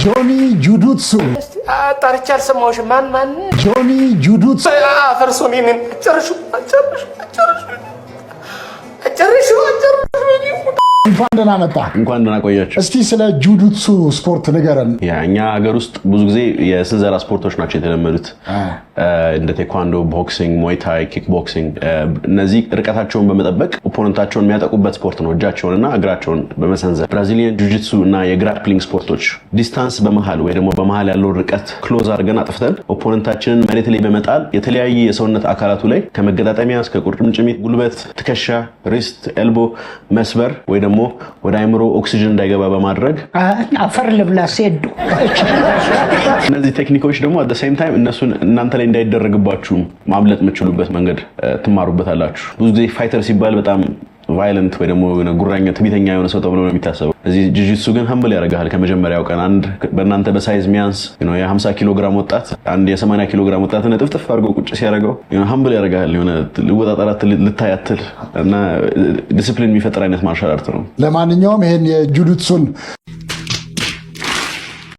ጆኒ ጁዱትሱ ታርቻል ሰማውሽ ማን ጆኒ ጁዱትሱ ፈርሶኒን ጨርሹ እንኳን ደህና መጣ። እንኳን ደህና ቆያችሁ። እስቲ ስለ ጁዱትሱ ስፖርት ንገረን። እኛ ሀገር ውስጥ ብዙ ጊዜ የስንዘራ ስፖርቶች ናቸው የተለመዱት እንደ ቴኳንዶ፣ ቦክሲንግ፣ ሞይታይ፣ ኪክ ቦክሲንግ። እነዚህ ርቀታቸውን በመጠበቅ ኦፖነንታቸውን የሚያጠቁበት ስፖርት ነው። እጃቸውንና እግራቸውን በመሰንዘር ብራዚሊያን ጁጂትሱ እና የግራፕሊንግ ስፖርቶች ዲስታንስ በመሃል ወይ ደግሞ በመሃል ያለው ርቀት ክሎዝ አድርገን አጥፍተን ኦፖነንታችንን መሬት ላይ በመጣል የተለያየ የሰውነት አካላቱ ላይ ከመገጣጠሚያ እስከ ቁርጭምጭሚት፣ ጉልበት፣ ትከሻ፣ ሪስት፣ ኤልቦ መስበር ወይ ደግሞ ወደ አይምሮ ኦክሲጅን እንዳይገባ በማድረግ አፈር ልብላ ሲሄዱ እነዚህ ቴክኒኮች ደግሞ at the same time እነሱን እናንተ ላይ እንዳይደረግባችሁ ማምለጥ የምትችሉበት መንገድ ትማሩበታላችሁ። ብዙ ጊዜ ፋይተር ሲባል በጣም ቫይለንት ወይ ደግሞ ጉራኛ ትቢተኛ የሆነ ሰው ተብሎ ነው የሚታሰበው። እዚህ ጁጂትሱ ግን ሀምብል ያደርጋል። ከመጀመሪያው ቀን አንድ በእናንተ በሳይዝ ሚያንስ የ50 ኪሎ ግራም ወጣት አንድ የ80 ኪሎ ግራም ወጣት ጥፍጥፍ አድርጎ ቁጭ ሲያደርገው ሀምብል ያደርጋል። የሆነ ልወጣጣላት ልታያትል እና ዲሲፕሊን የሚፈጥር አይነት ማርሻል አርት ነው። ለማንኛውም ይሄን የጁዱትሱን